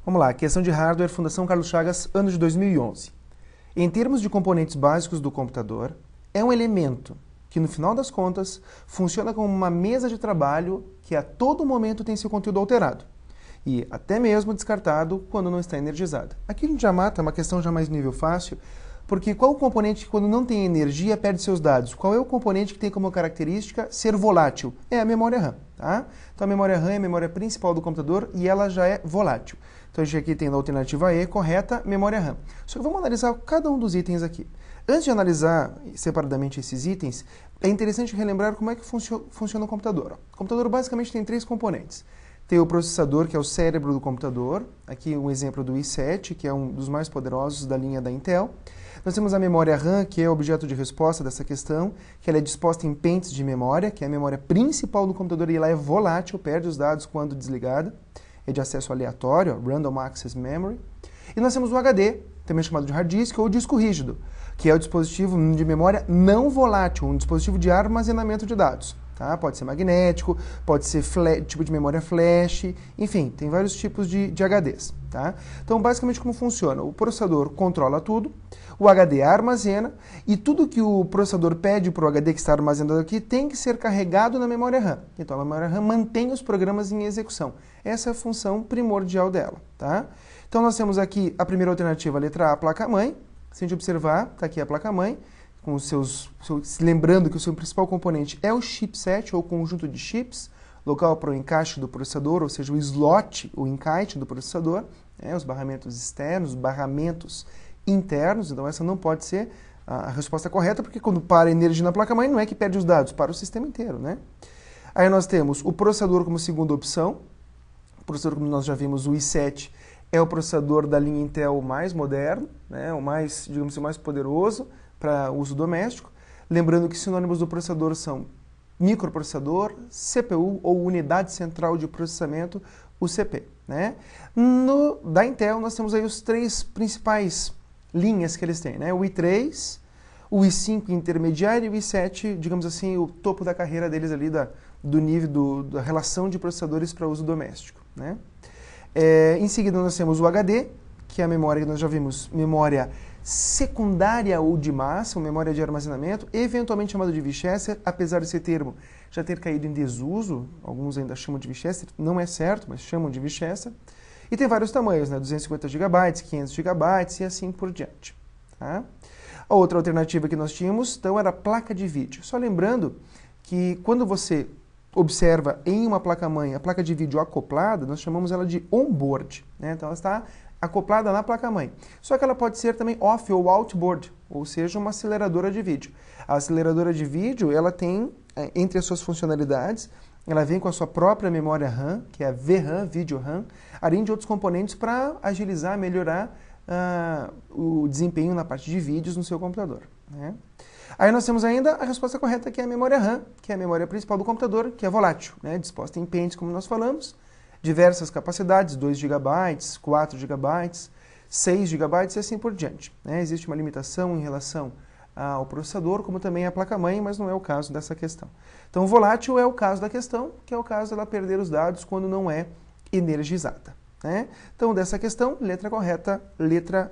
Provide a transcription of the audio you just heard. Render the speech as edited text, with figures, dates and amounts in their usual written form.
Vamos lá, questão de hardware, Fundação Carlos Chagas, ano de 2011. Em termos de componentes básicos do computador, é um elemento que, no final das contas, funciona como uma mesa de trabalho que a todo momento tem seu conteúdo alterado e até mesmo descartado quando não está energizado. Aqui a gente já mata, é uma questão já mais nível fácil, porque qual o componente que, quando não tem energia, perde seus dados? Qual é o componente que tem como característica ser volátil? É a memória RAM. Tá? Então a memória RAM é a memória principal do computador e ela já é volátil. Então a gente aqui tem na alternativa E, correta, memória RAM. Só que vamos analisar cada um dos itens aqui. Antes de analisar separadamente esses itens, é interessante relembrar como é que funciona o computador. O computador basicamente tem três componentes. Tem o processador, que é o cérebro do computador. Aqui um exemplo do i7, que é um dos mais poderosos da linha da Intel. Nós temos a memória RAM, que é o objeto de resposta dessa questão, que ela é disposta em pentes de memória, que é a memória principal do computador e ela é volátil, perde os dados quando desligada. É de acesso aleatório, Random Access Memory. E nós temos o HD, também chamado de hard disk ou disco rígido, que é o dispositivo de memória não volátil, um dispositivo de armazenamento de dados. Tá? Pode ser magnético, pode ser tipo de memória flash, enfim, tem vários tipos de HDs. Tá? Então, basicamente, como funciona? O processador controla tudo, o HD armazena, e tudo que o processador pede para o HD que está armazenado aqui tem que ser carregado na memória RAM. Então, a memória RAM mantém os programas em execução. Essa é a função primordial dela. Tá? Então, nós temos aqui a primeira alternativa, a letra A, a placa-mãe. Se a gente observar, está aqui a placa-mãe, com os lembrando que o seu principal componente é o chipset, ou conjunto de chips, local para o encaixe do processador, ou seja, o slot, o encaixe do processador, os barramentos externos, os barramentos internos. Então essa não pode ser a resposta correta, porque quando para a energia na placa-mãe, não é que perde os dados, para o sistema inteiro. Né? Aí nós temos o processador como segunda opção. O processador, como nós já vimos, o i7, é o processador da linha Intel mais moderno, né? O mais, digamos assim, mais poderoso para uso doméstico. Lembrando que sinônimos do processador são microprocessador, CPU ou unidade central de processamento, UCP. Né? Da Intel nós temos aí os três principais linhas que eles têm, né? O i3, o i5 intermediário e o i7, digamos assim, o topo da carreira deles ali, do nível da relação de processadores para uso doméstico. Né? Em seguida nós temos o HD, que é a memória que nós já vimos, memória secundária ou de massa, uma memória de armazenamento, eventualmente chamada de Winchester, apesar desse termo já ter caído em desuso, alguns ainda chamam de Winchester, não é certo, mas chamam de Winchester. E tem vários tamanhos, né? 250 GB, 500 GB e assim por diante. Tá? A outra alternativa que nós tínhamos, então, era a placa de vídeo. Só lembrando que quando você observa em uma placa-mãe a placa de vídeo acoplada, nós chamamos ela de onboard. Né? Então, ela está acoplada na placa-mãe. Só que ela pode ser também off ou outboard, ou seja, uma aceleradora de vídeo. A aceleradora de vídeo, ela tem, entre as suas funcionalidades, ela vem com a sua própria memória RAM, que é a VRAM, Video RAM, além de outros componentes para agilizar, melhorar o desempenho na parte de vídeos no seu computador. Né? Aí nós temos ainda a resposta correta, que é a memória RAM, que é a memória principal do computador, que é volátil, né? Disposta em pentes, como nós falamos, diversas capacidades, 2 GB, 4 GB, 6 GB e assim por diante. Né? Existe uma limitação em relação ao processador, como também a placa-mãe, mas não é o caso dessa questão. Então, volátil é o caso da questão, que é o caso dela perder os dados quando não é energizada. Né? Então, dessa questão, letra correta, letra